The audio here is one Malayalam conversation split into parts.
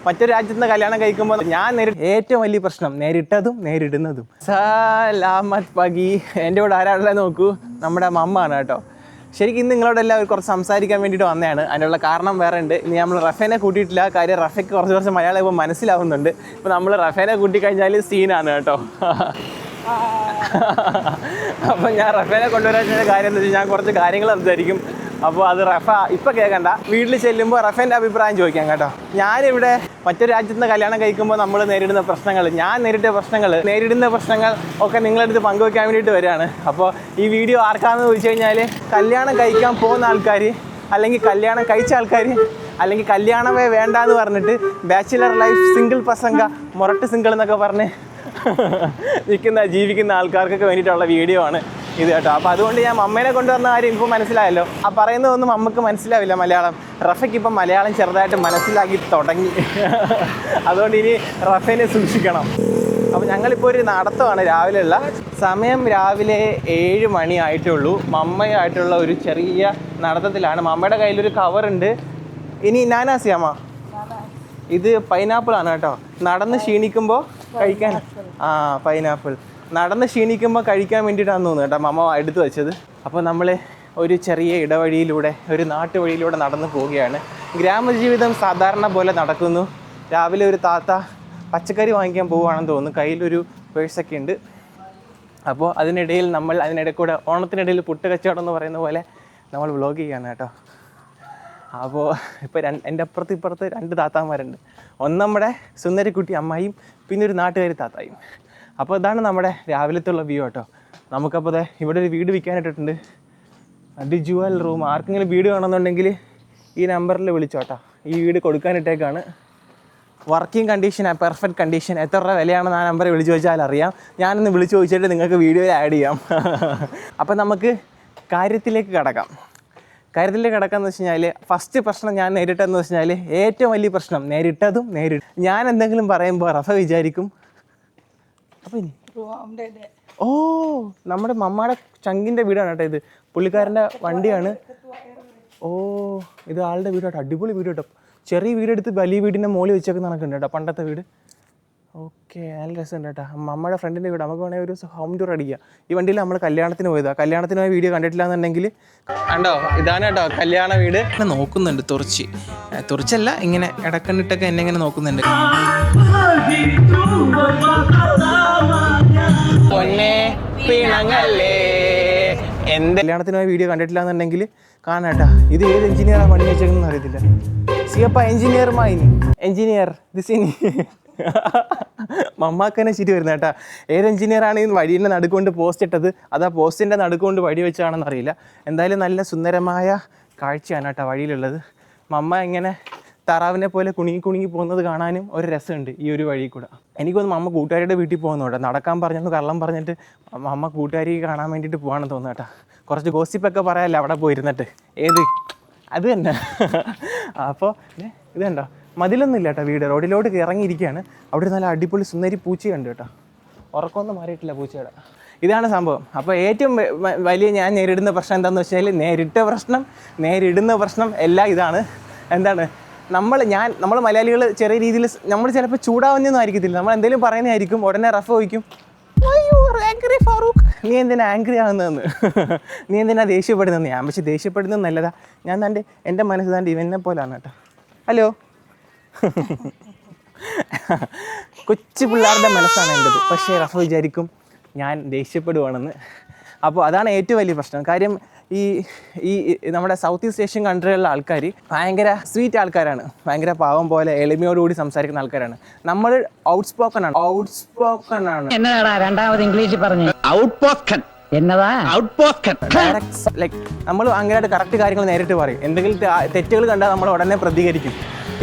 മറ്റൊരു രാജ്യത്ത് നിന്ന് കല്യാണം കഴിക്കുമ്പോൾ ഞാൻ ഏറ്റവും വലിയ പ്രശ്നം നേരിട്ടതും നേരിടുന്നതും. സലാമത് പഗി. എൻ്റെ കൂടെ ആരാളെ നോക്കൂ, നമ്മുടെ മമ്മാണ് കേട്ടോ. ശരിക്കും ഇന്ന് നിങ്ങളോടെല്ലാം കുറച്ച് സംസാരിക്കാൻ വേണ്ടിയിട്ട് വന്നതാണ്. അതിനുള്ള കാരണം വേറെ ഉണ്ട്. ഇനി നമ്മൾ റഫേനെ കൂട്ടിയിട്ടില്ല. കാര്യം റഫയ്ക്ക് കുറച്ച് മലയാളം ഇപ്പോൾ മനസ്സിലാവുന്നുണ്ട്. ഇപ്പോൾ നമ്മൾ റഫേനെ കൂട്ടിക്കഴിഞ്ഞാൽ സീനാണ് കേട്ടോ. അപ്പോൾ ഞാൻ റഫേനെ കൊണ്ടുവരാൻ കാര്യം എന്താ വെച്ചാൽ ഞാൻ കുറച്ച് കാര്യങ്ങൾ സംസാരിക്കും. അപ്പോൾ അത് റഫ ഇപ്പം കേൾക്കണ്ട, വീട്ടിൽ ചെല്ലുമ്പോൾ റഫേൻ്റെ അഭിപ്രായം ചോദിക്കാം കേട്ടോ. ഞാനിവിടെ മറ്റൊരു രാജ്യത്ത് നിന്ന് കല്യാണം കഴിക്കുമ്പോൾ നമ്മൾ നേരിടുന്ന പ്രശ്നങ്ങൾ, ഞാൻ നേരിടുന്ന പ്രശ്നങ്ങൾ ഒക്കെ നിങ്ങളടുത്ത് പങ്കുവയ്ക്കാൻ വേണ്ടിയിട്ട് വരികയാണ്. അപ്പോൾ ഈ വീഡിയോ ആർക്കാണെന്ന് ചോദിച്ചു കഴിഞ്ഞാൽ കല്യാണം കഴിക്കാൻ പോകുന്ന ആൾക്കാർ, അല്ലെങ്കിൽ കല്യാണം കഴിച്ച ആൾക്കാർ, അല്ലെങ്കിൽ കല്യാണമേ വേണ്ടാന്ന് പറഞ്ഞിട്ട് ബാച്ചിലർ ലൈഫ് സിംഗിൾ പ്രസംഗ മൊറട്ട് സിംഗിൾ എന്നൊക്കെ പറഞ്ഞ് ജീവിക്കുന്ന ആൾക്കാർക്കൊക്കെ വേണ്ടിയിട്ടുള്ള വീഡിയോ ആണ് ഇത് കേട്ടോ. അപ്പോൾ അതുകൊണ്ട് ഞാൻ മമ്മേനെ കൊണ്ടുവന്ന കാര്യം ഇപ്പോൾ മനസ്സിലായല്ലോ. ആ പറയുന്നതൊന്നും നമുക്ക് മനസ്സിലാവില്ല മലയാളം. റഫയ്ക്ക് ഇപ്പം മലയാളം ചെറുതായിട്ട് മനസ്സിലാക്കി തുടങ്ങി. അതുകൊണ്ട് ഇനി റഫേനെ സൂക്ഷിക്കണം. അപ്പോൾ ഞങ്ങളിപ്പോൾ ഒരു നടത്തമാണ് രാവിലെയുള്ള സമയം. രാവിലെ 7 മണി ആയിട്ടേ ഉള്ളൂ. മമ്മയായിട്ടുള്ള ഒരു ചെറിയ നടത്തത്തിലാണ്. മമ്മയുടെ കയ്യിലൊരു കവറുണ്ട്. ഇനി നാനാസിയാമ്മ, ഇത് പൈനാപ്പിളാണ് കേട്ടോ. നടന്ന് ക്ഷീണിക്കുമ്പോൾ കഴിക്കാൻ. പൈനാപ്പിൾ നടന്ന് ക്ഷീണിക്കുമ്പോൾ കഴിക്കാൻ വേണ്ടിയിട്ടാണ് തോന്നുന്നു കേട്ടോ മമ്മ എടുത്തു വെച്ചത്. അപ്പോൾ നമ്മൾ ഒരു ചെറിയ ഇടവഴിയിലൂടെ, ഒരു നാട്ടുവഴിയിലൂടെ നടന്നു പോവുകയാണ്. ഗ്രാമജീവിതം സാധാരണ പോലെ നടക്കുന്നു. രാവിലെ ഒരു താത്ത പച്ചക്കറി വാങ്ങിക്കാൻ പോവുകയാണെന്ന് തോന്നുന്നു. കയ്യിലൊരു പേഴ്സൊക്കെ ഉണ്ട്. അപ്പോൾ അതിനിടയിൽ കൂടെ ഓണത്തിനിടയിൽ പുട്ട് കച്ചവടം എന്ന് പറയുന്ന പോലെ നമ്മൾ വ്ളോഗ് ചെയ്യാണ് കേട്ടോ. അപ്പോൾ ഇപ്പോൾ എൻ്റെ ഇപ്പുറത്ത് 2 താത്താന്മാരുണ്ട്. ഒന്ന് നമ്മുടെ സുന്ദരിക്കുട്ടി അമ്മായിയും, പിന്നെ ഒരു നാട്ടുകാരി താത്തായും. അപ്പോൾ ഇതാണ് നമ്മുടെ രാവിലത്തുള്ള വ്യൂ കേട്ടോ. നമുക്കപ്പോൾ ഇവിടെ ഒരു വീട് വിൽക്കാനിട്ടിട്ടുണ്ട്. ഡിജുവൽ റൂം. ആർക്കെങ്കിലും വീട് വേണമെന്നുണ്ടെങ്കിൽ ഈ നമ്പറിൽ വിളിച്ചോട്ടോ. ഈ വീട് കൊടുക്കാനിട്ടേക്കാണ്. Working condition, perfect condition. എത്ര രൂപ വിലയാണെന്ന് ആ നമ്പറിൽ വിളിച്ച് ചോദിച്ചാൽ അറിയാം. ഞാനൊന്ന് വിളിച്ച് ചോദിച്ചിട്ട് നിങ്ങൾക്ക് വീഡിയോയിൽ ആഡ് ചെയ്യാം. അപ്പോൾ നമുക്ക് കാര്യത്തിലേക്ക് കടക്കാമെന്ന് വെച്ച് കഴിഞ്ഞാൽ ഫസ്റ്റ് പ്രശ്നം ഞാൻ നേരിട്ടതെന്ന് വെച്ച് കഴിഞ്ഞാൽ ഏറ്റവും വലിയ പ്രശ്നം നേരിട്ടതും ഞാൻ എന്തെങ്കിലും പറയുമ്പോൾ റഫ വിചാരിക്കും അപ്പോൾ നമ്മുടെ മമ്മയുടെ ചങ്കിൻ്റെ വീടാണ് കേട്ടോ ഇത്. പുള്ളിക്കാരൻ്റെ വണ്ടിയാണ്. ഇത് ആളുടെ വീട് കേട്ടോ. അടിപൊളി വീട് കേട്ടോ. ചെറിയ വീടെടുത്ത് വലിയ വീടിൻ്റെ മുകളിൽ വെച്ചൊക്കെ നടക്കുന്നുണ്ട് കേട്ടോ, പണ്ടത്തെ വീട്. ഓക്കെ, നല്ല രസമുണ്ട് കേട്ടോ. മമ്മയുടെ ഫ്രണ്ടിൻ്റെ വീട്. നമുക്ക് വേണമെങ്കിൽ ഒരു ഹോം ടൂർ അടിക്കുക. ഈ വണ്ടിയിൽ നമ്മൾ കല്യാണത്തിന് പോയതാണ്. കല്യാണത്തിന് പോയ വീഡിയോ കണ്ടിട്ടില്ല എന്നുണ്ടെങ്കിൽ കണ്ടോ, ഇതാണ് കേട്ടോ കല്യാണ വീട്. നോക്കുന്നുണ്ട് തുറച്ചല്ല, ഇങ്ങനെ ഇടക്കണ്ണിട്ടൊക്കെ എന്നെ ഇങ്ങനെ നോക്കുന്നുണ്ട്. എൻ്റെ കല്യാണത്തിന് പോയ വീഡിയോ കണ്ടിട്ടില്ല എന്നുണ്ടെങ്കിൽ കാണാം കേട്ടോ. ഇത് ഏത് എഞ്ചിനീയറാണ് പണി വെച്ചേക്കുന്നതെന്ന് അറിയത്തില്ല. സിയപ്പ എഞ്ചിനീയർ ദിസിനി മമ്മാക്കനെ ചിരി വരുന്നത് കേട്ടോ. ഏത് എഞ്ചിനീയറാണ് ഈ വഴീൻ്റെ നടുക്കൊണ്ട് പോസ്റ്റ് ഇട്ടത്, അതാ പോസ്റ്റിൻ്റെ നടുക്കൊണ്ട് വഴി വെച്ചാണെന്ന് അറിയില്ല. എന്തായാലും നല്ല സുന്ദരമായ കാഴ്ചയാണ് കേട്ടോ വഴിയിലുള്ളത്. മമ്മ ഇങ്ങനെ താറാവിനെ പോലെ കുണുങ്ങി പോകുന്നത് കാണാനും ഒരു രസമുണ്ട് ഈ ഒരു വഴി കൂടെ. എനിക്കൊന്ന് മമ്മ കൂട്ടുകാരിയുടെ വീട്ടിൽ പോകുന്നു കേട്ടോ. നടക്കാൻ പറഞ്ഞെന്ന് കള്ളം പറഞ്ഞിട്ട് മമ്മ കൂട്ടുകാരി കാണാൻ വേണ്ടിയിട്ട് പോകാണെന്ന് തോന്നുന്നു കേട്ടോ. കുറച്ച് ഗോസിപ്പൊക്കെ പറയാമല്ലോ അവിടെ പോയിരുന്നിട്ട്. അത് തന്നെ. അപ്പോൾ ഇത് കണ്ടോ, മതിലൊന്നും ഇല്ല കേട്ടോ വീട്. റോഡിലോട്ട് ഇറങ്ങിയിരിക്കുകയാണ്. അവിടെ നല്ല അടിപൊളി സുന്ദരി പൂച്ചയുണ്ട് കേട്ടോ. ഉറക്കമൊന്നും മാറിയിട്ടില്ല പൂച്ചയുടെ. ഇതാണ് സംഭവം. അപ്പോൾ ഏറ്റവും വലിയ ഞാൻ നേരിടുന്ന പ്രശ്നം എന്താണെന്ന് വെച്ചാൽ നേരിടുന്ന പ്രശ്നം എല്ലാം ഇതാണ്. എന്താണ്, നമ്മൾ മലയാളികൾ ചെറിയ രീതിയിൽ നമ്മൾ ചിലപ്പോൾ ചൂടാവുന്നൊന്നും ആയിരിക്കത്തില്ല. നമ്മൾ എന്തെങ്കിലും പറയുന്നതായിരിക്കും, ഉടനെ റഫ് ചോദിക്കും, ഫാറൂഖ് നീ എന്തിനാ ആംഗ്രി ആകുന്നതെന്ന്, നീ എന്തിനാ ദേഷ്യപ്പെടുന്നതെന്ന്. ഞാൻ പക്ഷേ ദേഷ്യപ്പെടുന്നത് നല്ലതാ. ഞാൻ എൻ്റെ മനസ്സ് ഇവനെ പോലാണ് കേട്ടോ. ഹലോ, കൊച്ചു പിള്ളേരുടെ മനസ്സാണ് എൻ്റെത്. പക്ഷേ റഫ വിചാരിക്കും ഞാൻ ദേഷ്യപ്പെടുവാണെന്ന്. അപ്പോൾ അതാണ് ഏറ്റവും വലിയ പ്രശ്നം. കാര്യം ഈ നമ്മുടെ സൗത്ത് ഈസ്റ്റ് ഏഷ്യൻ കൺട്രികളിലെ ആൾക്കാർ ഭയങ്കര സ്വീറ്റ് ആൾക്കാരാണ്. ഭയങ്കര പാവം പോലെ എളിമയോടുകൂടി സംസാരിക്കുന്ന ആൾക്കാരാണ്. നമ്മൾ ഔട്ട്സ്പോക്കൺ ആണ്. എന്നതാ രണ്ടാമത് ഇംഗ്ലീഷിൽ പറഞ്ഞു? ഔട്ട്പോക്കൺ. എന്നതാ ഔട്ട്പോക്കൺ? ലൈക്ക് നമ്മൾ അങ്ങനെയായിട്ട് കറക്റ്റ് കാര്യങ്ങൾ നേരിട്ട് പറയും. എന്തെങ്കിലും തെറ്റുകൾ കണ്ടാൽ നമ്മൾ ഉടനെ പ്രതികരിക്കും.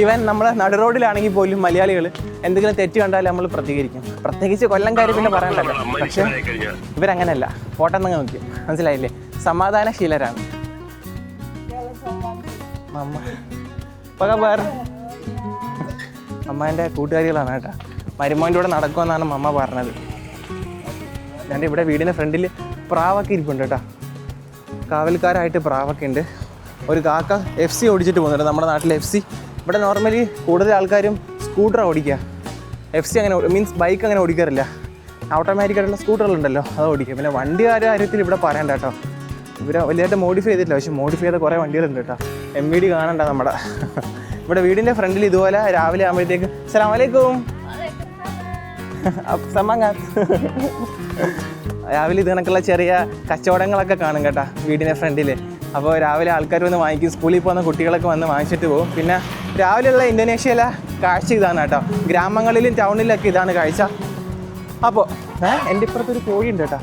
ഈവൻ നമ്മൾ നടുറോഡിലാണെങ്കിൽ പോലും മലയാളികൾ എന്തെങ്കിലും തെറ്റ് കണ്ടാൽ നമ്മൾ പ്രതികരിക്കും. പ്രത്യേകിച്ച് കൊല്ലംകാർ പിന്നെ പറയണ്ടല്ലോ. പക്ഷേ ഇവരങ്ങനെയല്ല. പോട്ടെന്നങ്ങ് നോക്കി, മനസ്സിലായില്ലേ? സമാധാനശീലരാണ്. അമ്മേൻ്റെ കൂട്ടുകാരികളാണ് കേട്ടോ. മരുമോൻ്റെ കൂടെ നടക്കുമെന്നാണ് അമ്മ പറഞ്ഞത്. ഞാൻ ഇവിടെ വീടിൻ്റെ ഫ്രണ്ടിൽ പ്രാവൊക്കെ ഇരിപ്പുണ്ട് കേട്ടോ. കാവൽക്കാരായിട്ട് പ്രാവൊക്കെ ഉണ്ട്. ഒരു കാക്ക FC ഓടിച്ചിട്ട് പോകുന്നുണ്ട്. നമ്മുടെ നാട്ടിലെ FC. ഇവിടെ നോർമലി കൂടുതൽ ആൾക്കാരും സ്കൂട്ടറാണ് ഓടിക്കുക. FC അങ്ങനെ മീൻസ് ബൈക്ക് അങ്ങനെ ഓടിക്കാറില്ല. ഓട്ടോമാറ്റിക്കായിട്ടുള്ള സ്കൂട്ടറുകളുണ്ടല്ലോ അത് ഓടിക്കുക. പിന്നെ വണ്ടിയുടെ കാര്യത്തിൽ ഇവിടെ പറയണ്ട കേട്ടോ, ഇവർ വലിയതായിട്ട് മോഡിഫൈ ചെയ്തിട്ടില്ല. പക്ഷേ മോഡിഫൈ ചെയ്ത കുറേ വണ്ടികളുണ്ട് കേട്ടോ. MVD കാണണ്ട നമ്മുടെ ഇവിടെ വീടിൻ്റെ ഫ്രണ്ടിൽ ഇതുപോലെ രാവിലെ ആകുമ്പോഴത്തേക്ക് അസ്സലാമു അലൈക്കും രാവിലെ ഇത് കണക്കുള്ള ചെറിയ കച്ചവടങ്ങളൊക്കെ കാണും കേട്ടോ വീടിൻ്റെ ഫ്രണ്ടിൽ. അപ്പോൾ രാവിലെ ആൾക്കാർ വന്ന് വാങ്ങിക്കും, സ്കൂളിൽ പോകുന്ന കുട്ടികളൊക്കെ വന്ന് വാങ്ങിച്ചിട്ട് പോകും. പിന്നെ രാവിലെയുള്ള ഇന്തോനേഷ്യയിലെ കാഴ്ച ഇതാണ് കേട്ടോ. ഗ്രാമങ്ങളിലും ടൗണിലൊക്കെ ഇതാണ് കാഴ്ച. അപ്പോൾ എൻ്റെ ഇപ്പുറത്തൊരു കോഴിയുണ്ട് കേട്ടോ.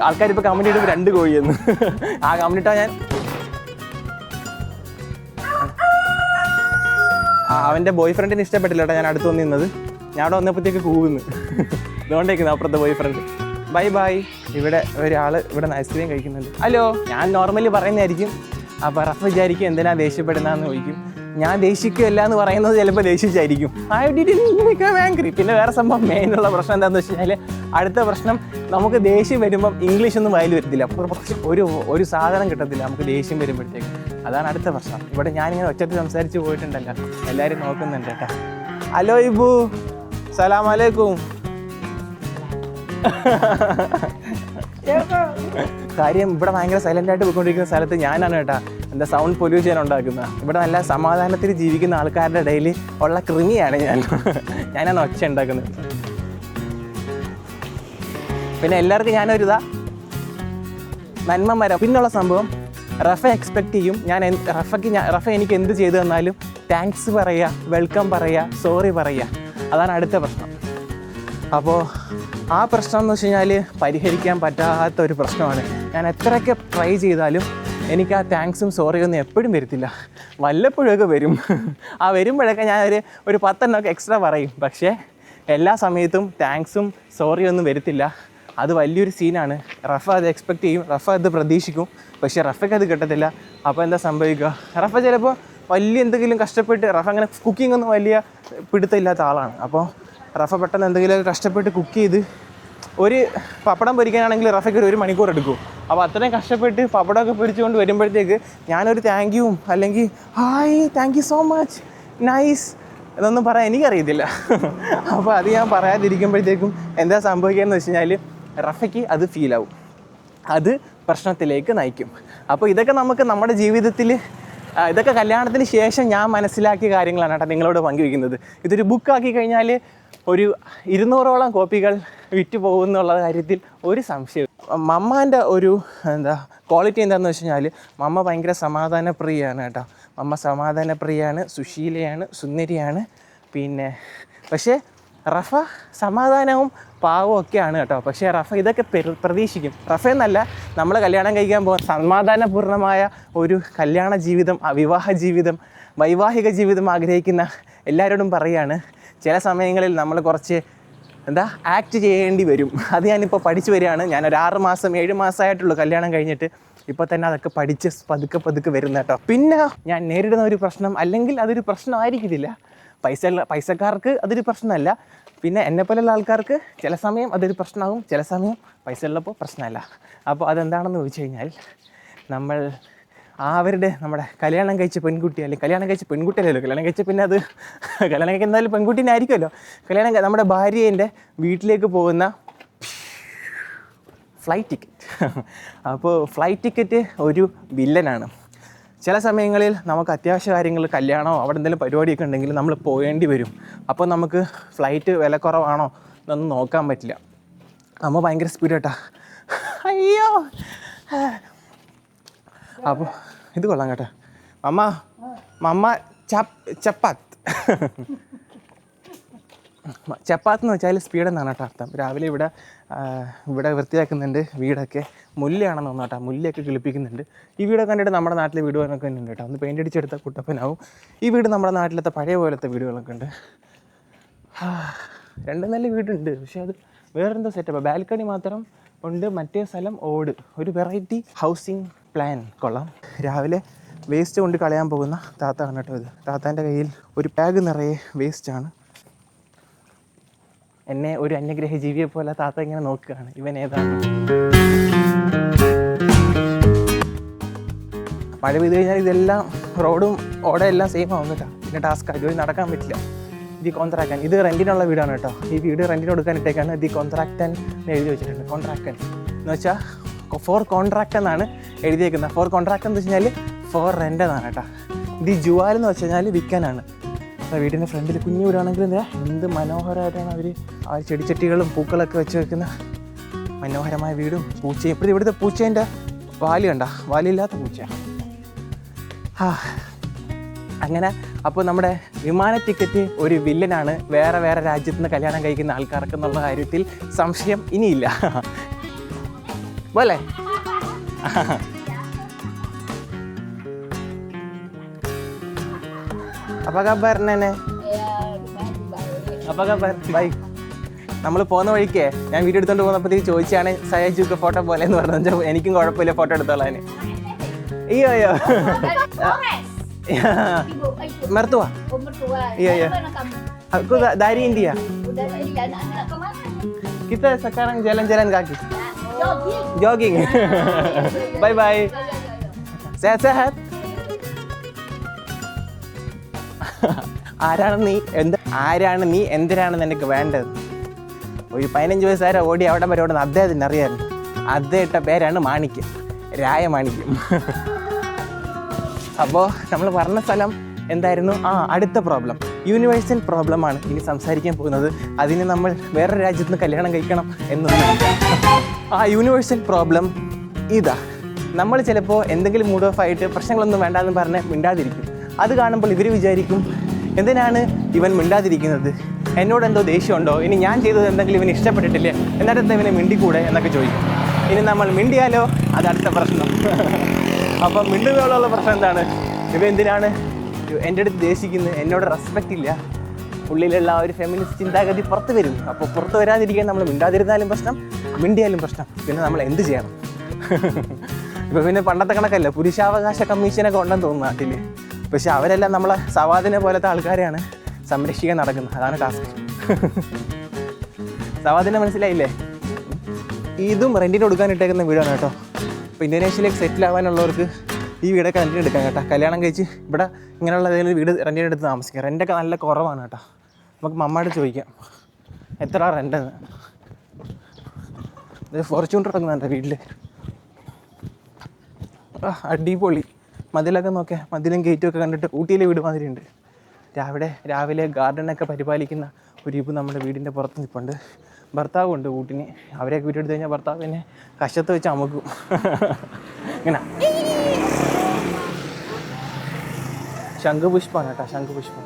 ആൾക്കാരിപ്പോൾ കമൻറ്റ് ഇടുമ്പോൾ 2 കോഴിയെന്ന്. ആ കമൻറ്റ് ഇട്ടാൽ ഞാൻ അവൻ്റെ ബോയ് ഫ്രണ്ടിന് ഇഷ്ടപ്പെട്ടില്ല കേട്ടോ ഞാൻ അടുത്ത് വന്ന് നിന്നത്. ഞാൻ അവിടെ വന്നപ്പോഴത്തേക്ക് കൂവുന്നു. അതുകൊണ്ടേക്കുന്നു അപ്പുറത്തെ ബോയ് ഫ്രണ്ട്. Bye bye. ഇവിടെ ഒരാൾ ഇവിടെ ഐസ്ക്രീം കഴിക്കുന്നുണ്ട്. ഹലോ. ഞാൻ നോർമലി പറയുന്നതായിരിക്കും. അപ്പോൾ റഫ് വിചാരിക്കും എന്തിനാ ദേഷ്യപ്പെടുന്നതെന്ന് ചോദിക്കും. ഞാൻ ദേഷിക്കുകയല്ല എന്ന് പറയുന്നത് ചിലപ്പോൾ ദേഷിച്ചായിരിക്കും. ആംഗ്രി. പിന്നെ വേറെ സംഭവം മെയിനുള്ള പ്രശ്നം എന്താണെന്ന് വെച്ച് കഴിഞ്ഞാൽ, അടുത്ത പ്രശ്നം നമുക്ക് ദേഷ്യം വരുമ്പം ഇംഗ്ലീഷൊന്നും വായിൽ വരത്തില്ല. ഒരു സാധനം കിട്ടത്തില്ല നമുക്ക് ദേഷ്യം വരുമ്പോഴത്തേക്ക്. അതാണ് അടുത്ത പ്രശ്നം. ഇവിടെ ഞാനിങ്ങനെ ഒച്ചത്തിൽ സംസാരിച്ച് പോയിട്ടുണ്ടല്ലോ, എല്ലാവരും നോക്കുന്നുണ്ട് കേട്ടോ. ഹലോ ഇബു, സലാം അലൈക്കും. കാര്യം ഇവിടെ ഭയങ്കര സൈലൻ്റായിട്ട് പോയിക്കൊണ്ടിരിക്കുന്ന സ്ഥലത്ത് ഞാനാണ് കേട്ടോ എന്താ സൗണ്ട് പൊല്യൂഷൻ ഉണ്ടാക്കുന്നത്. ഇവിടെ നല്ല സമാധാനത്തിൽ ജീവിക്കുന്ന ആൾക്കാരുടെ ഇടയിൽ ഉള്ള കൃമിയാണ് ഞാനാണ് ഒച്ച ഉണ്ടാക്കുന്നത്. പിന്നെ എല്ലാവർക്കും ഞാനൊരിതാ നന്മ മരം. പിന്നുള്ള സംഭവം റഫ എക്സ്പെക്റ്റ് ചെയ്യും റഫ എനിക്ക് എന്ത് ചെയ്തു തന്നാലും താങ്ക്സ് പറയുക, വെൽക്കം പറയുക, സോറി പറയുക. അതാണ് അടുത്ത പ്രശ്നം. അപ്പോൾ ആ പ്രശ്നം എന്ന് വെച്ച് കഴിഞ്ഞാൽ പരിഹരിക്കാൻ പറ്റാത്ത ഒരു പ്രശ്നമാണ്. ഞാൻ എത്രയൊക്കെ ട്രൈ ചെയ്താലും എനിക്ക് ആ താങ്ക്സും സോറിയും ഒന്നും എപ്പോഴും വരത്തില്ല. വല്ലപ്പോഴൊക്കെ വരും. ആ വരുമ്പോഴൊക്കെ ഞാൻ ഒരു 10 എണ്ണമൊക്കെ എക്സ്ട്രാ പറയും. പക്ഷേ എല്ലാ സമയത്തും താങ്ക്സും സോറിയും ഒന്നും വരത്തില്ല. അത് വലിയൊരു സീനാണ്. റഫ അത് എക്സ്പെക്റ്റ് ചെയ്യും, റഫ അത് പ്രതീക്ഷിക്കും. പക്ഷേ റഫയ്ക്ക് അത് കിട്ടത്തില്ല. അപ്പോൾ എന്താ സംഭവിക്കുക, റഫ ചിലപ്പോൾ വലിയ എന്തെങ്കിലും കഷ്ടപ്പെട്ട്, റഫ അങ്ങനെ കുക്കിംഗ് ഒന്നും വലിയ പിടുത്തമില്ലാത്ത ആളാണ്. അപ്പോൾ റഫ പെട്ടെന്ന് എന്തെങ്കിലും കഷ്ടപ്പെട്ട് കുക്ക് ചെയ്ത് ഒരു പപ്പടം പൊരിക്കാനാണെങ്കിൽ റഫയ്ക്ക് 1 മണിക്കൂർ എടുക്കും. അപ്പോൾ അത്രയും കഷ്ടപ്പെട്ട് പപ്പടമൊക്കെ പൊരിച്ചുകൊണ്ട് വരുമ്പോഴത്തേക്ക് ഞാനൊരു താങ്ക് യുവും അല്ലെങ്കിൽ hi thank you so much nice എന്നൊന്നും പറയാൻ എനിക്കറിയത്തില്ല. അപ്പോൾ അത് ഞാൻ പറയാതിരിക്കുമ്പോഴത്തേക്കും എന്താ സംഭവിക്കുകയെന്ന് വെച്ച് കഴിഞ്ഞാൽ റഫയ്ക്ക് അത് ഫീലാവും, അത് പ്രശ്നത്തിലേക്ക് നയിക്കും. അപ്പോൾ ഇതൊക്കെ നമുക്ക് നമ്മുടെ ജീവിതത്തിൽ ഇതൊക്കെ കല്യാണത്തിന് ശേഷം ഞാൻ മനസ്സിലാക്കിയ കാര്യങ്ങളാണ് കേട്ടോ നിങ്ങളോട് പങ്കുവയ്ക്കുന്നത്. ഇതൊരു ബുക്കാക്കി കഴിഞ്ഞാൽ ഒരു 200ഓളം കോപ്പികൾ വിറ്റ് പോകുന്നുള്ള കാര്യത്തിൽ ഒരു സംശയം. മമ്മാൻ്റെ ഒരു ക്വാളിറ്റി എന്താണെന്ന് വെച്ച് കഴിഞ്ഞാൽ മമ്മ ഭയങ്കര സമാധാനപ്രിയയാണ് കേട്ടോ. മമ്മ സമാധാനപ്രിയയാണ്, സുശീലയാണ്, സുന്ദരിയാണ്. പിന്നെ പക്ഷേ റഫ സമാധാനവും പാവവും ഒക്കെയാണ് കേട്ടോ. പക്ഷേ റഫ ഇതൊക്കെ പ്രതീക്ഷിക്കും. റഫ എന്നല്ല, നമ്മൾ കല്യാണം കഴിക്കാൻ പോകുന്ന സമാധാനപൂർണ്ണമായ ഒരു കല്യാണ ജീവിതം, വിവാഹ ജീവിതം, വൈവാഹിക ജീവിതം ആഗ്രഹിക്കുന്ന എല്ലാവരോടും പറയുകയാണ്, ചില സമയങ്ങളിൽ നമ്മൾ കുറച്ച് ആക്ട് ചെയ്യേണ്ടി വരും. അത് ഞാനിപ്പോൾ പഠിച്ചു വരികയാണ്. ഞാനൊരു 6 മാസം 7 മാസമായിട്ടുള്ളൂ കല്യാണം കഴിഞ്ഞിട്ട്. ഇപ്പോൾ തന്നെ അതൊക്കെ പഠിച്ച് പതുക്കെ വരുന്ന കേട്ടോ. പിന്നെ ഞാൻ നേരിടുന്ന ഒരു പ്രശ്നം, അല്ലെങ്കിൽ അതൊരു പ്രശ്നമായിരിക്കത്തില്ല, പൈസക്കാർക്ക് അതൊരു പ്രശ്നമല്ല. പിന്നെ എന്നെപ്പോലുള്ള ആൾക്കാർക്ക് ചില സമയം അതൊരു പ്രശ്നമാകും, ചില സമയം പൈസ ഉള്ളപ്പോൾ പ്രശ്നമല്ല. അപ്പോൾ അതെന്താണെന്ന് ചോദിച്ചു കഴിഞ്ഞാൽ, നമ്മുടെ കല്യാണം കഴിച്ച പെൺകുട്ടി, അല്ലെങ്കിൽ കല്യാണം കഴിച്ച പെൺകുട്ടിയല്ലല്ലോ, കല്യാണം കഴിച്ച പിന്നെ അത് കല്യാണം കഴിക്കുന്നതായാലും പെൺകുട്ടീനെ ആയിരിക്കുമല്ലോ. നമ്മുടെ ഭാര്യേൻ്റെ വീട്ടിലേക്ക് പോകുന്ന ഫ്ലൈറ്റ് ടിക്കറ്റ്. അപ്പോൾ ഫ്ലൈറ്റ് ടിക്കറ്റ് ഒരു വില്ലനാണ്. ചില സമയങ്ങളിൽ നമുക്ക് അത്യാവശ്യ കാര്യങ്ങൾ, കല്യാണമോ അവിടെ എന്തെങ്കിലും പരിപാടിയൊക്കെ ഉണ്ടെങ്കിൽ നമ്മൾ പോകേണ്ടി വരും. അപ്പോൾ നമുക്ക് ഫ്ലൈറ്റ് വില കുറവാണോ എന്നൊന്നും നോക്കാൻ പറ്റില്ല. അമ്മ ഭയങ്കര സ്പീഡ് കേട്ടോ. അയ്യോ, അപ്പോൾ ഇത് കൊള്ളാം കേട്ടോ. മമ്മ ചപ്പാത്ത് ചപ്പാത്ത് എന്ന് വെച്ചാൽ സ്പീഡ് എന്നാണ് കേട്ടോ അർത്ഥം. രാവിലെ ഇവിടെ വൃത്തിയാക്കുന്നുണ്ട് വീടൊക്കെ. മുല്ലയാണെന്ന് തോന്നുന്നു കേട്ടോ, മുല്ലയൊക്കെ കിളിപ്പിക്കുന്നുണ്ട്. ഈ വീടൊക്കെ കണ്ടിട്ട് നമ്മുടെ നാട്ടിലെ വീടുകളൊക്കെ ഉണ്ട് കേട്ടോ. ഒന്ന് പെയിൻ്റ് അടിച്ചെടുത്ത കുട്ടപ്പനാവും. ഈ വീട് നമ്മുടെ നാട്ടിലത്തെ പഴയ പോലത്തെ വീടുകളൊക്കെ ഉണ്ട്. 2 നല്ല വീടുണ്ട്, പക്ഷേ അത് വേറെന്തോ സെറ്റപ്പ്. ബാൽക്കണി മാത്രം ഉണ്ട്, മറ്റേ സ്ഥലം ഓട്. ഒരു വെറൈറ്റി ഹൗസിങ് പ്ലാൻ. കൊള്ളാം. രാവിലെ വേസ്റ്റ് കൊണ്ട് കളയാൻ പോകുന്ന താത്താണ് കേട്ടോ ഇത്. താത്താൻ്റെ കയ്യിൽ ഒരു ബാഗ് നിറയെ വേസ്റ്റാണ്. എന്നെ ഒരു അന്യഗ്രഹ ജീവിയെ പോലെ താത്ത ഇങ്ങനെ നോക്കുകയാണ്, ഇവൻ ഏതാണ്. മഴ പെയ്ത് കഴിഞ്ഞാൽ ഇതെല്ലാം റോഡും ഓടയെല്ലാം സെയിം ആവും കേട്ടോ. പിന്നെ ടാസ്ക്, ഇതുവഴി നടക്കാൻ പറ്റില്ല. ദി കോൺട്രാക്ടൻ. ഇത് റെൻറ്റിനുള്ള വീടാണ് കേട്ടോ. ഈ വീട് റെൻറ്റിന് കൊടുക്കാനിട്ടേക്കാണ് ദി കോൺട്രാക്ടൻ എന്ന് എഴുതി വെച്ചിട്ടുണ്ട്. കോൺട്രാക്ടൻ എന്ന് വെച്ചാൽ ഫോർ കോൺട്രാക്ട് എന്നാണ് എഴുതിയേക്കുന്നത്. ഫോർ കോൺട്രാക്ട് എന്ന് വെച്ച് കഴിഞ്ഞാൽ ഫോർ റെൻ്റ് എന്നാണ് കേട്ടോ. ദി ജുവാൽ എന്ന് വെച്ച് കഴിഞ്ഞാൽ വിൽക്കാനാണ്. വീടിൻ്റെ ഫ്രണ്ടിൽ കുഞ്ഞു വീടാണെങ്കിൽ എന്താ എന്ത് മനോഹരമായിട്ടാണ് അവർ ആ ചെടിച്ചട്ടികളും പൂക്കളൊക്കെ വെച്ച് വെക്കുന്ന മനോഹരമായ വീടും പൂച്ചയും. ഇപ്പോഴും ഇവിടുത്തെ പൂച്ചേൻ്റെ വാല് കണ്ട, വാലില്ലാത്ത പൂച്ച. അങ്ങനെ അപ്പോൾ നമ്മുടെ വിമാന ടിക്കറ്റ് ഒരു വില്ലനാണ്. വേറെ വേറെ രാജ്യത്ത് നിന്ന് കല്യാണം കഴിക്കുന്ന ആൾക്കാർക്ക് എന്നുള്ള കാര്യത്തിൽ സംശയം ഇനിയില്ല. പോലെ apa kabar Nenek? Apa kabar? Baik. നമ്മൾ പോകുന്ന വഴിക്ക് ഞാൻ വീഡിയോ എടുത്തുകൊണ്ട് പോകുന്നപ്പോഴത്തേക്ക് ചോദിച്ചാണ് സയാജുക്ക് ഫോട്ടോ പോലെ എന്ന് പറഞ്ഞു. എനിക്കും കുഴപ്പമില്ല photo എടുത്തോളാൻ. Iya iya. Mertua? Iya iya. Aku dari India. Kita sekarang jalan-jalan kaki. Jogging. Bye bye. Sehat-sehat. ആരാണ് നീ എന്തിനാണെന്ന് എനിക്ക് വേണ്ടത്? ഒരു 15 വയസ്സുകാരെ ഓടി അവിടെ വരെ ഓടുന്ന അദ്ദേഹത്തിന് അറിയാമായിരുന്നു. അദ്ദേഹം ഇട്ട പേരാണ് മാണിക്യം, രായമാണിക്യം. അപ്പോൾ നമ്മൾ പറഞ്ഞ സ്ഥലം എന്തായിരുന്നു? അടുത്ത പ്രോബ്ലം യൂണിവേഴ്സൽ പ്രോബ്ലമാണ് ഇനി സംസാരിക്കാൻ പോകുന്നത്. അതിന് നമ്മൾ വേറൊരു രാജ്യത്ത് നിന്ന് കല്യാണം കഴിക്കണം എന്നൊന്നും. യൂണിവേഴ്സൽ പ്രോബ്ലം ഇതാ. നമ്മൾ ചിലപ്പോൾ എന്തെങ്കിലും മൂഡ് ഓഫ് ആയിട്ട് പ്രശ്നങ്ങളൊന്നും വേണ്ടാന്ന് പറഞ്ഞ് മിണ്ടാതിരിക്കും. അത് കാണുമ്പോൾ ഇവർ വിചാരിക്കും എന്തിനാണ് ഇവൻ മിണ്ടാതിരിക്കുന്നത്, എന്നോട് എന്തോ ദേഷ്യമുണ്ടോ, ഇനി ഞാൻ ചെയ്തത് എന്തെങ്കിലും ഇവന് ഇഷ്ടപ്പെട്ടിട്ടില്ലേ, എന്നിട്ട് ഇവനെ മിണ്ടിക്കൂടെ എന്നൊക്കെ ചോദിക്കും. ഇനി നമ്മൾ മിണ്ടിയാലോ അത് അടുത്ത പ്രശ്നം. അപ്പം മിണ്ടുകയോളം പ്രശ്നം എന്താണ്? ഇവ എന്തിനാണ് എൻ്റെ അടുത്ത് ദേഷിക്കുന്നത്, എന്നോട് റെസ്പെക്റ്റ് ഇല്ല, ഉള്ളിലുള്ള ആ ഒരു ഫെമിനിസ്റ്റ് ചിന്താഗതി പുറത്ത് വരും. അപ്പോൾ പുറത്ത് വരാതിരിക്കാൻ നമ്മൾ മിണ്ടാതിരുന്നാലും പ്രശ്നം, മിണ്ടിയാലും പ്രശ്നം. പിന്നെ നമ്മൾ എന്ത് ചെയ്യണം? ഇപ്പോൾ പിന്നെ പണ്ടത്തെ കണക്കല്ല, പുരുഷാവകാശ കമ്മീഷനൊക്കെ ഉണ്ടെന്ന് തോന്നുന്നു നാട്ടിൽ. പക്ഷെ അവരെല്ലാം നമ്മളെ സവാദിനെ പോലത്തെ ആൾക്കാരെയാണ് സംരക്ഷിക്കാൻ നടക്കുന്നത്. അതാണ് ടാസ്ക്. സവാദിനെ മനസ്സിലായില്ലേ? ഇതും റെൻറ്റിന് കൊടുക്കാനിട്ടേക്കുന്ന വീടാണ് കേട്ടോ. അപ്പോൾ ഇന്തോനേഷ്യയിലേക്ക് സെറ്റിൽ ആവാനുള്ളവർക്ക് ഈ വീടൊക്കെ റെൻറ്റിന് എടുക്കാം കേട്ടോ. കല്യാണം കഴിച്ച് ഇവിടെ ഇങ്ങനെയുള്ള ഏതെങ്കിലും വീട് റെൻറ്റിന് എടുത്ത് താമസിക്കാം. റെൻ്റൊക്കെ നല്ല കുറവാണ് കേട്ടോ. നമുക്ക് മമ്മയോട് ചോദിക്കാം എത്ര റെൻ്റെന്ന്. ഫോർച്യൂണർ ഇറങ്ങുന്നുണ്ട് വീട്ടിൽ. അടിപൊളി മതിലൊക്കെ നോക്കിയാൽ മതിലും ഗേറ്റും ഒക്കെ കണ്ടിട്ട് ഊട്ടിയിലെ വീട് മാതിരി ഉണ്ട്. രാവിലെ ഗാർഡനൊക്കെ പരിപാലിക്കുന്ന ഒരു ഇപ്പ് നമ്മുടെ വീടിൻ്റെ പുറത്ത് നിൽപ്പുണ്ട്. ഭർത്താവുണ്ട് ഊട്ടിന്. അവരെയൊക്കെ വീട്ടിൽ എടുത്തു കഴിഞ്ഞാൽ ഭർത്താവ് പിന്നെ കശത്ത് വെച്ച് അമുക്കും. ഇങ്ങനെ ശംഖുപുഷ്പമാണ് കേട്ടോ, ശംഖുപുഷ്പം.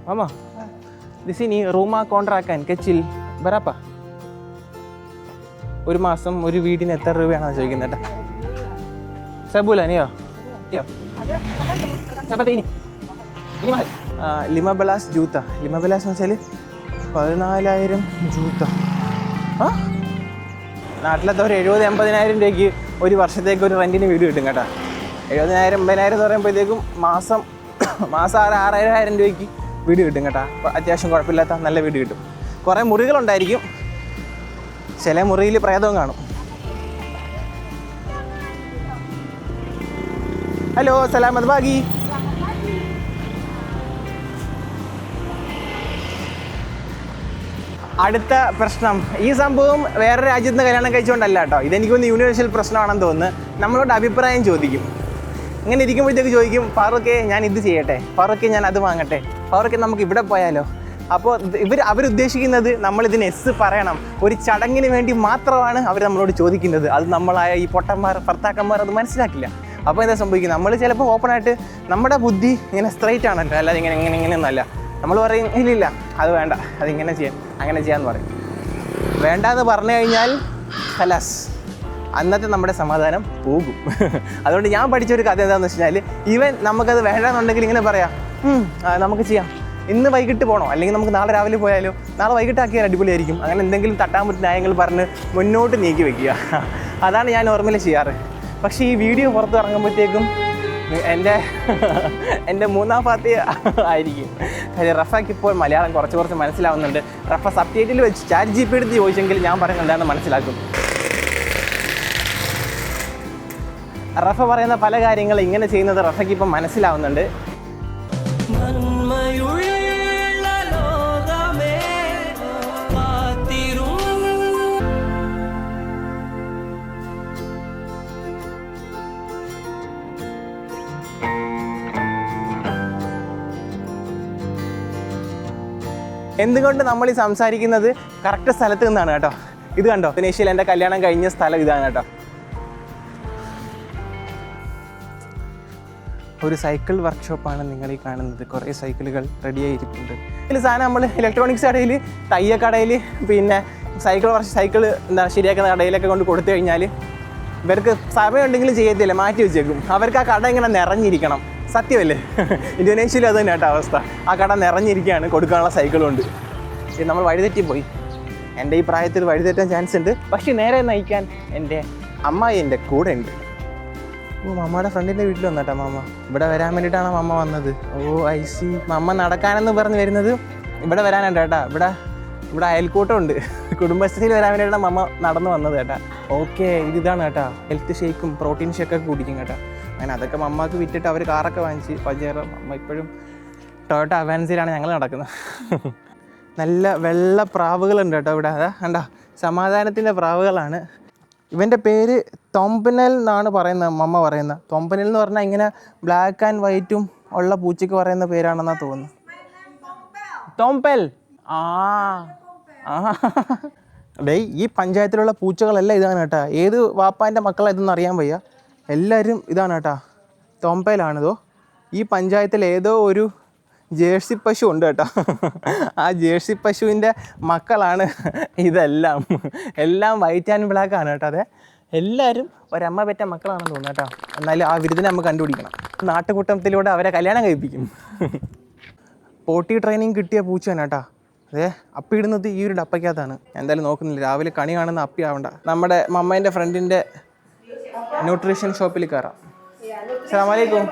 Mama, di sini rumah kontrakan kecil berapa? ഒരു മാസം ഒരു വീടിന് എത്ര രൂപയാണെന്ന് ചോദിക്കുന്നത് കേട്ടോ. Sebulan ya? Iya. Seperti ini. 15 juta. 15 എന്ന് വെച്ചാൽ 14,000 രൂപ. നാട്ടിലത്തെ ഒരു 70-80,000 രൂപയ്ക്ക് ഒരു വർഷത്തേക്ക് ഒരു റെൻറ്റിന് വീട് കിട്ടും കേട്ടോ. 70,000-80,000 എന്ന് പറയുമ്പോഴത്തേക്കും മാസം 6,000 രൂപയ്ക്ക് വീട് കിട്ടും കേട്ടോ. അപ്പോൾ അത്യാവശ്യം കുഴപ്പമില്ലാത്ത നല്ല വീട് കിട്ടും. കുറേ മുറികളുണ്ടായിരിക്കും, ചില മുറിയിൽ പ്രേതവും കാണും. ഹലോ, സലാമത് ബാഗി. അടുത്ത പ്രശ്നം, ഈ സംഭവം വേറെ രാജ്യത്ത് നിന്ന് കല്യാണം കഴിച്ചുകൊണ്ടല്ല കേട്ടോ. ഇതെനിക്കൊന്ന് യൂണിവേഴ്സൽ പ്രശ്നമാണെന്ന് തോന്നുന്നു. നമ്മളോട് അഭിപ്രായം ചോദിക്കും. ഇങ്ങനെ ഇരിക്കുമ്പോഴത്തേക്ക് ചോദിക്കും, ഫാറൂഖേ ഞാൻ ഇത് ചെയ്യട്ടെ, ഫാറൂഖേ ഞാൻ അത് വാങ്ങട്ടെ, ഫാറൂഖേ നമുക്ക് ഇവിടെ പോയാലോ. അപ്പോൾ അവരുദ്ദേശിക്കുന്നത് നമ്മളിതിന് എസ് പറയണം. ഒരു ചടങ്ങിന് വേണ്ടി മാത്രമാണ് അവർ നമ്മളോട് ചോദിക്കുന്നത്. അത് നമ്മളായ ഈ പൊട്ടന്മാർ ഭർത്താക്കന്മാർ അത് മനസ്സിലാക്കില്ല. അപ്പോൾ എന്താ സംഭവിക്കുന്നത്? നമ്മൾ ചിലപ്പോൾ ഓപ്പണായിട്ട് നമ്മുടെ ബുദ്ധി ഇങ്ങനെ സ്ട്രൈറ്റ് ആണല്ലോ, അല്ലാതെ ഇങ്ങനെയൊന്നല്ല. നമ്മൾ പറയും ഇല്ലില്ല അത് വേണ്ട, അതിങ്ങനെ ചെയ്യാം അങ്ങനെ ചെയ്യാമെന്ന് പറയും. വേണ്ടാന്ന് പറഞ്ഞു കഴിഞ്ഞാൽ ഖലാസ്, അന്നത്തെ നമ്മുടെ സമാധാനം പോകും. അതുകൊണ്ട് ഞാൻ പഠിച്ചൊരു കഥ എന്താണെന്ന് വെച്ച് കഴിഞ്ഞാൽ, ഈവൻ നമുക്കത് വേണ്ടാന്നുണ്ടെങ്കിൽ ഇങ്ങനെ പറയാം, നമുക്ക് ചെയ്യാം, ഇന്ന് വൈകിട്ട് പോകണോ, അല്ലെങ്കിൽ നമുക്ക് നാളെ രാവിലെ പോയാലോ, നാളെ വൈകിട്ടാക്കിയാൽ അടിപൊളിയായിരിക്കും. അങ്ങനെ എന്തെങ്കിലും തട്ടാൻ ന്യായങ്ങൾ പറഞ്ഞ് മുന്നോട്ട് നീക്കി വയ്ക്കുക. അതാണ് ഞാൻ നോർമലി ചെയ്യാറ്. പക്ഷേ ഈ വീഡിയോ പുറത്ത് ഇറങ്ങുമ്പോഴത്തേക്കും എൻ്റെ മൂന്നാം പാർട്ടി ആയിരിക്കും. കാര്യം റഫയ്ക്ക് ഇപ്പോൾ മലയാളം കുറച്ച് മനസ്സിലാവുന്നുണ്ട്. റഫ സബ്ടൈറ്റിൽ വെച്ച് ചാറ്റ് ജിപിടി എടുത്ത് ചോദിച്ചെങ്കിൽ ഞാൻ പറയുന്നത് എന്താണെന്ന് മനസ്സിലാക്കും. റഫ പറയുന്ന പല കാര്യങ്ങളും ഇങ്ങനെ ചെയ്യുന്നത് റഫയ്ക്ക് ഇപ്പം മനസ്സിലാവുന്നുണ്ട്. എന്തുകൊണ്ട് നമ്മൾ ഈ സംസാരിക്കുന്നത് കറക്റ്റ് സ്ഥലത്ത് നിന്നാണ് കേട്ടോ. ഇത് കണ്ടോ, ഇന്തോനേഷ്യയിൽ എൻ്റെ കല്യാണം കഴിഞ്ഞ സ്ഥലം ഇതാണ് കേട്ടോ. ഒരു സൈക്കിൾ വർക്ക്ഷോപ്പാണ് നിങ്ങൾ ഈ കാണുന്നത്. കുറേ സൈക്കിളുകൾ റെഡിയായിരിക്കുന്നുണ്ട്. ഇതിൽ സാധനം നമ്മൾ ഇലക്ട്രോണിക്സ് കടയിൽ, തയ്യക്കടയിൽ, പിന്നെ സൈക്കിൾ എന്താ ശരിയാക്കുന്ന കടയിലൊക്കെ കൊണ്ട് കൊടുത്തു കഴിഞ്ഞാൽ ഇവർക്ക് സമയമുണ്ടെങ്കിലും ചെയ്യത്തില്ല, മാറ്റി വെച്ചേക്കും. അവർക്ക് ആ കട ഇങ്ങനെ നിറഞ്ഞിരിക്കണം. സത്യമല്ലേ? ഇന്തോനേഷ്യയിൽ അത് തന്നെ കേട്ടോ അവസ്ഥ. ആ കട നിറഞ്ഞിരിക്കുകയാണ് കൊടുക്കാനുള്ള സൈക്കിളുണ്ട്. നമ്മൾ വഴിതെറ്റിപ്പോയി. എൻ്റെ ഈ പ്രായത്തിൽ വഴിതെറ്റാൻ ചാൻസ് ഉണ്ട്. പക്ഷേ നേരെ നയിക്കാൻ എൻ്റെ അമ്മായി എൻ്റെ കൂടെ ഉണ്ട്. ഓ, മമ്മയുടെ ഫ്രണ്ടിൻ്റെ വീട്ടിൽ വന്നേട്ടാ മമ്മ. ഇവിടെ വരാൻ വേണ്ടിയിട്ടാണ് മമ്മ വന്നത്. ഓ ഐ സി. മമ്മ നടക്കാനെന്ന് പറഞ്ഞ് വരുന്നത് ഇവിടെ വരാനുണ്ട് കേട്ടാ. ഇവിടെ അയൽക്കൂട്ടമുണ്ട്. കുടുംബശ്രീയിൽ വരാൻ വേണ്ടിയിട്ടാണ് മമ്മ നടന്നു വന്നത് കേട്ടാ. ഓക്കെ, ഇതാണ് കേട്ടാ. ഹെൽത്ത് ഷേക്കും പ്രോട്ടീൻ ഷേക്കൊക്കെ കുടിക്കും കേട്ടാ. അങ്ങനെ അതൊക്കെ മമ്മക്ക് വിറ്റിട്ട് അവർ കാറൊക്കെ വാങ്ങിച്ച് പജേറോ. മമ്മ ഇപ്പോഴും ടൊയോട്ട അവാൻസിലാണ് ഞങ്ങൾ നടക്കുന്നത്. നല്ല വെള്ള പ്രാവുകളുണ്ട് കേട്ടോ ഇവിടെ. അതാ കണ്ടോ, സമാധാനത്തിൻ്റെ പ്രാവുകളാണ്. ഇവൻ്റെ പേര് തൊമ്പനൽ എന്നാണ് പറയുന്നത്, മമ്മ പറയുന്നത്. തൊമ്പനൽ എന്ന് പറഞ്ഞാൽ ഇങ്ങനെ ബ്ലാക്ക് ആൻഡ് വൈറ്റും ഉള്ള പൂച്ചയ്ക്ക് പറയുന്ന പേരാണെന്നാണ് തോന്നുന്നത്. തൊമ്പൽ. ഡേയ്, ഈ പഞ്ചായത്തിലുള്ള പൂച്ചകളെല്ലാം ഇതാണ് കേട്ടോ. ഏത് വാപ്പാൻ്റെ മക്കളാണ് ഇതൊന്നും അറിയാൻ വയ്യ. എല്ലാവരും ഇതാണ് കേട്ടോ, തൊമ്പയിലാണിതോ. ഈ പഞ്ചായത്തിൽ ഏതോ ഒരു ജേഴ്സി പശു ഉണ്ട് കേട്ടോ. ആ ജേഴ്സി പശുവിൻ്റെ മക്കളാണ് ഇതെല്ലാം. എല്ലാം വൈറ്റ് ആൻഡ് ബ്ലാക്ക് ആണ് കേട്ടോ. അതെ, എല്ലാവരും ഒരമ്മ പെറ്റ മക്കളാണെന്ന് തോന്നുന്നു കേട്ടോ. എന്നാലും ആ വിരുദിനെ നമ്മൾ കണ്ടുപിടിക്കണം. നാട്ടുകൂട്ടത്തിലൂടെ അവരെ കല്യാണം കഴിപ്പിക്കും. പോട്ടി ട്രെയിനിങ് കിട്ടിയ പൂച്ചയാണ് കേട്ടോ. അതെ, അപ്പി ഇടുന്നത് ഈ ഒരു ഡപ്പയ്ക്കകത്താണ്. എന്തായാലും നോക്കുന്നില്ല, രാവിലെ കണി കാണുന്ന അപ്പി ആവണ്ട. നമ്മുടെ മമ്മേൻ്റെ ഫ്രണ്ടിൻ്റെ ന്യൂട്രീഷൻ ഷോപ്പിൽ കയറാം. അസ്സലാമു അലൈക്കും.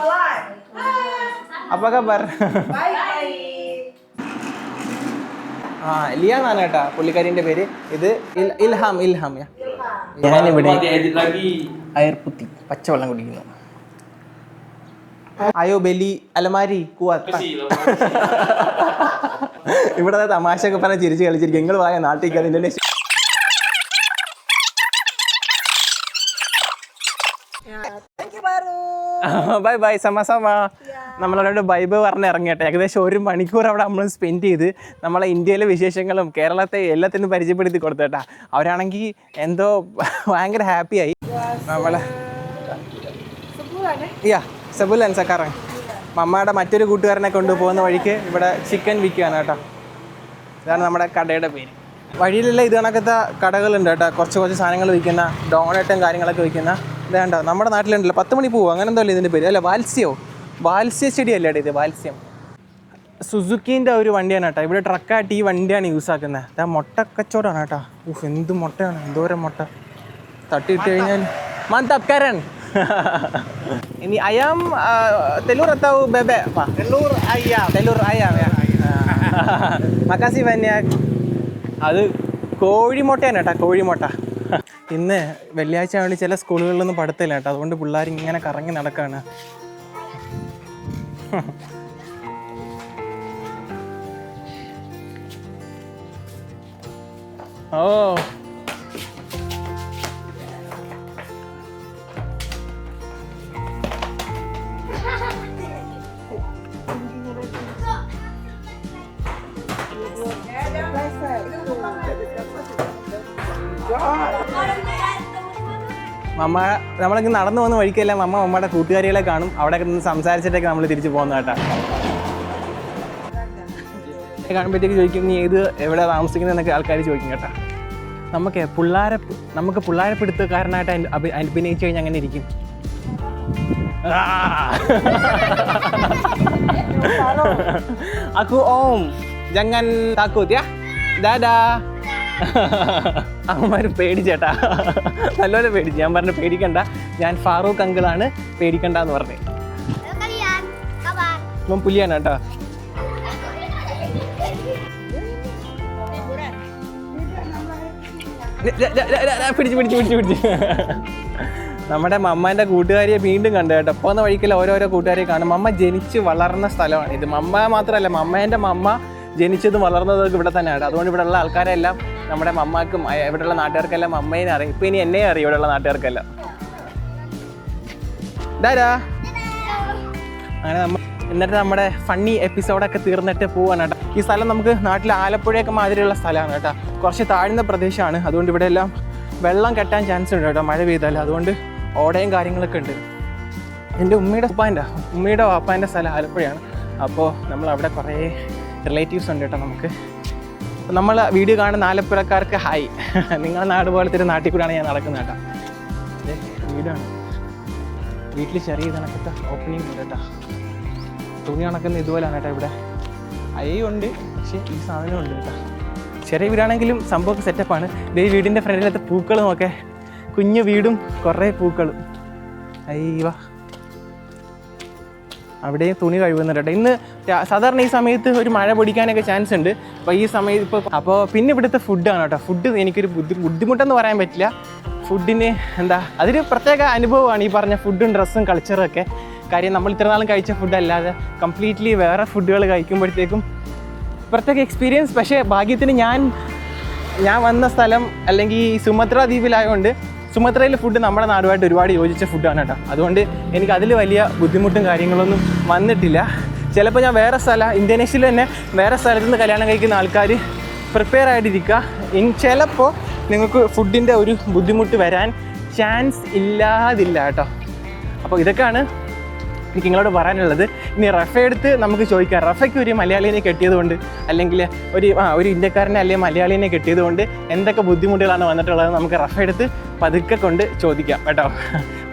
അപ്പൊ ബർ ലിയാന്നാണ് കേട്ടാ പുള്ളിക്കാരിൻ്റെ പേര്. ഇത് ഇൽഹാം. ഞാനിവിടെ അയർപുത്തി പച്ചവെള്ളം കുടിക്കുന്നു. അയോ ബലി അലമാരി കൂവാത്ത. ഇവിടെ തമാശയൊക്കെ പറഞ്ഞ് ചിരിച്ച് കളിച്ചിരിക്കും. നിങ്ങൾ വായ നാട്ടിൽ ഇന്തോനേഷ്യ. ബൈ ബൈ, സമ. നമ്മളവിടെ ബൈബ് പറഞ്ഞ് ഇറങ്ങിയട്ടെ. ഏകദേശം 1 മണിക്കൂർ അവിടെ നമ്മൾ സ്പെൻഡ് ചെയ്ത് നമ്മളെ ഇന്ത്യയിലെ വിശേഷങ്ങളും കേരളത്തെ എല്ലാത്തിനും പരിചയപ്പെടുത്തി കൊടുത്തേട്ടാ. അവരാണെങ്കിൽ എന്തോ ഭയങ്കര ഹാപ്പിയായി. നമ്മളെ സബുലൻ സക്കാറൻ മമ്മയുടെ മറ്റൊരു കൂട്ടുകാരനെ കൊണ്ടുപോകുന്ന വഴിക്ക് ഇവിടെ ചിക്കൻ വിൽക്കുകയാണ് കേട്ടോ. ഇതാണ് നമ്മുടെ കടയുടെ പേര്. വഴിയിലുള്ള ഇത് കണക്കത്തെ കടകളുണ്ട് കേട്ടോ. കുറച്ച് സാധനങ്ങൾ വിൽക്കുന്ന, ഡോണറ്റും കാര്യങ്ങളൊക്കെ വിൽക്കുന്ന. ഇതേണ്ടോ, നമ്മുടെ നാട്ടിലുണ്ടല്ലോ 10 മണി പൂവ്, അങ്ങനെ എന്തോ അല്ലേ ഇതിൻ്റെ പേര്. അല്ല, വാത്സ്യ ചെടിയല്ലേ ഇത്, വാത്സ്യം. സുസുക്കീൻ്റെ ഒരു വണ്ടിയാണ് കേട്ടോ. ഇവിടെ ട്രക്കായിട്ട് ഈ വണ്ടിയാണ് യൂസ് ആക്കുന്നത്. അതാ മുട്ട കച്ചവടമാണ് കേട്ടോ. എന്ത് മുട്ടയാണ്, എന്തോരം മുട്ട. തട്ടിയിട്ട് കഴിഞ്ഞാൽ മന്തപ്കരൻ. ഇനി അയാം തെലൂർ എത്താവൂ ബേബേ. തെലൂർ അയ്യാം മക്കാസി വന്യാക്. അത് കോഴിമുട്ടയാണ് കേട്ടോ, കോഴിമുട്ട. ഇന്ന് വെള്ളിയാഴ്ച വേണ്ടി ചില സ്കൂളുകളിലൊന്നും പഠിത്തമില്ല കേട്ടോ. അതുകൊണ്ട് പിള്ളേർ ഇങ്ങനെ കറങ്ങി നടക്കുകയാണ്. ഓ, മമ്മ നമ്മളിങ്ങനെ നടന്നു പോകുന്ന വഴിക്കല്ല മമ്മയുടെ കൂട്ടുകാരികളെ കാണും. അവിടെയൊക്കെ നിന്ന് സംസാരിച്ചിട്ടൊക്കെ നമ്മൾ തിരിച്ചു പോകുന്ന കേട്ടാ. കാണുമ്പോഴത്തേക്ക് ചോദിക്കും, നീ എവിടെ താമസിക്കുന്നതെന്നൊക്കെ ആൾക്കാർ ചോദിക്കും കേട്ടാ. നമുക്ക് പിള്ളേരെപ്പിടുത്തക്കാരനായിട്ട് അഭിനയിച്ചു കഴിഞ്ഞാൽ അങ്ങനെ ഇരിക്കും. aku om jangan takut ya dadah. അവന്മാർ പേടിച്ചേട്ടാ, നല്ലപോലെ പേടിച്ചു. ഞാൻ പറഞ്ഞു പേടിക്കണ്ട, ഞാൻ ഫാറൂഖ് അങ്കിളാണ്, പേടിക്കണ്ട എന്ന് പറഞ്ഞു. ഇപ്പം പുലിയാണ് കേട്ടോ. പിടിച്ച് നമ്മുടെ മമ്മേൻ്റെ കൂട്ടുകാരിയെ വീണ്ടും കണ്ടു കേട്ടോ. പോകുന്ന വഴിക്കൽ ഓരോരോ കൂട്ടുകാരെ കാണും. മമ്മ ജനിച്ച് വളർന്ന സ്ഥലമാണ് ഇത്. മമ്മ മാത്രമല്ല, മമ്മേൻ്റെ മമ്മ ജനിച്ചതും വളർന്നതൊക്കെ ഇവിടെ തന്നെയാണ്. അതുകൊണ്ട് ഇവിടെയുള്ള ആൾക്കാരെല്ലാം നമ്മുടെ മമ്മക്കും ഇവിടെയുള്ള നാട്ടുകാർക്കെല്ലാം മമ്മേനെ അറിയും. ഇപ്പം ഇനി എന്നെ അറിയും ഇവിടെയുള്ള നാട്ടുകാർക്കെല്ലാം. ഡാരാ അങ്ങനെ എന്നിട്ട് നമ്മുടെ ഫണ്ണി എപ്പിസോഡൊക്കെ തീർന്നിട്ട് പോവാണ് കേട്ടോ. ഈ സ്ഥലം നമുക്ക് നാട്ടിൽ ആലപ്പുഴയൊക്കെ മാതിരിയുള്ള സ്ഥലമാണ് കേട്ടോ. കുറച്ച് താഴ്ന്ന പ്രദേശമാണ്. അതുകൊണ്ട് ഇവിടെ എല്ലാം വെള്ളം കെട്ടാൻ ചാൻസ് ഉണ്ട് കേട്ടോ മഴ പെയ്താൽ. അതുകൊണ്ട് ഓടയും കാര്യങ്ങളൊക്കെ ഉണ്ട്. എൻ്റെ ഉമ്മയുടെ വാപ്പാൻ്റെ സ്ഥലം ആലപ്പുഴയാണ്. അപ്പോൾ നമ്മളവിടെ കുറേ റിലേറ്റീവ്സ് ഉണ്ട് കേട്ടോ നമുക്ക്. നമ്മൾ വീഡിയോ കാണുന്ന ആലപ്പുഴക്കാർക്ക് ഹായ്. നിങ്ങളുടെ നാട് പോലത്തെ ഒരു നാട്ടിൽ കൂടെയാണ് ഞാൻ നടക്കുന്നത് കേട്ടോ. വീടാണ്. വീട്ടിൽ ചെറിയ കണക്കത്തെ ഓപ്പണിംഗ് ഉണ്ട് കേട്ടോ. തുണി കണക്കുന്ന ഇതുപോലെയാണ് കേട്ടോ. ഇവിടെ അയ്യുണ്ട്, പക്ഷേ ഈ സാധനം ഉണ്ട് കേട്ടോ. ചെറിയ വീടാണെങ്കിലും സംഭവമൊക്കെ സെറ്റപ്പാണ്. ഈ വീടിൻ്റെ ഫ്രണ്ടിലത്തെ പൂക്കളും ഒക്കെ, കുഞ്ഞു വീടും കുറേ പൂക്കളും. അയ്യോ, അവിടെയും തുണി കഴുകുന്നുണ്ട് കേട്ടോ. ഇന്ന് സാധാരണ ഈ സമയത്ത് ഒരു മഴ പൊടിക്കാനൊക്കെ ചാൻസ് ഉണ്ട്. അപ്പോൾ ഈ സമയത്ത് അപ്പോൾ പിന്നെ ഇവിടുത്തെ ഫുഡാണ് കേട്ടോ. ഫുഡ് എനിക്കൊരു ബുദ്ധിമുട്ടെന്ന് പറയാൻ പറ്റില്ല. ഫുഡിന് അതൊരു പ്രത്യേക അനുഭവമാണ് ഈ പറഞ്ഞ ഫുഡും ഡ്രസ്സും കൾച്ചറും ഒക്കെ. കാര്യം നമ്മൾ ഇത്ര നാളും കഴിച്ച ഫുഡല്ലാതെ കംപ്ലീറ്റ്ലി വേറെ ഫുഡുകൾ കഴിക്കുമ്പോഴത്തേക്കും പ്രത്യേക എക്സ്പീരിയൻസ്. പക്ഷേ ഭാഗ്യത്തിന് ഞാൻ വന്ന സ്ഥലം അല്ലെങ്കിൽ ഈ സുമത്ര ദ്വീപിലായതുകൊണ്ട് സുമത്രയിലെ ഫുഡ് നമ്മുടെ നാടുമായിട്ട് ഒരുപാട് യോജിച്ച ഫുഡാണ് കേട്ടോ. അതുകൊണ്ട് എനിക്ക് അതിൽ വലിയ ബുദ്ധിമുട്ടും കാര്യങ്ങളൊന്നും വന്നിട്ടില്ല. ചിലപ്പോൾ ഞാൻ ഇന്തോനേഷ്യയിൽ തന്നെ വേറെ സ്ഥലത്തു നിന്ന് കല്യാണം കഴിക്കുന്ന ആൾക്കാർ പ്രിപ്പയർ ആയിട്ടിരിക്കുക. ചിലപ്പോൾ നിങ്ങൾക്ക് ഫുഡിൻ്റെ ഒരു ബുദ്ധിമുട്ട് വരാൻ ചാൻസ് ഇല്ലാതില്ല കേട്ടോ. അപ്പോൾ ഇതൊക്കെയാണ് എനിക്ക് നിങ്ങളോട് പറയാനുള്ളത്. ഇനി റഫ എടുത്ത് നമുക്ക് ചോദിക്കാം. റഫയ്ക്ക് ഒരു മലയാളീനെ കെട്ടിയതുകൊണ്ട് അല്ലെങ്കിൽ ഒരു ഇന്ത്യക്കാരനെ അല്ലെങ്കിൽ മലയാളീനെ കെട്ടിയതുകൊണ്ട് എന്തൊക്കെ ബുദ്ധിമുട്ടുകളാണ് വന്നിട്ടുള്ളത് നമുക്ക് റഫ എടുത്ത് പതുക്കെ കൊണ്ട് ചോദിക്കാം കേട്ടോ.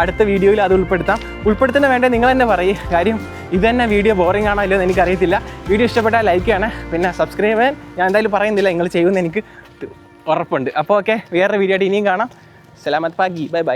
അടുത്ത വീഡിയോയിൽ അത് ഉൾപ്പെടുത്തുന്ന വേണ്ടേ നിങ്ങൾ തന്നെ പറയും. കാര്യം ഇത് തന്നെ വീഡിയോ ബോറിംഗ് ആണോ ഇല്ലയോ എന്ന് എനിക്കറിയത്തില്ല. വീഡിയോ ഇഷ്ടപ്പെട്ടാൽ ലൈക്ക് ചെയ്യണേ. പിന്നെ സബ്സ്ക്രൈബ് ചെയ്യാൻ ഞാൻ എന്തായാലും പറയുന്നില്ല, നിങ്ങൾ ചെയ്യുമെന്ന് എനിക്ക് ഉറപ്പുണ്ട്. അപ്പോൾ ഓക്കെ, വേറെ വീഡിയോ ആയിട്ട് ഇനിയും കാണാം. സലാമത്ത് പാഗി, ബൈ ബൈ.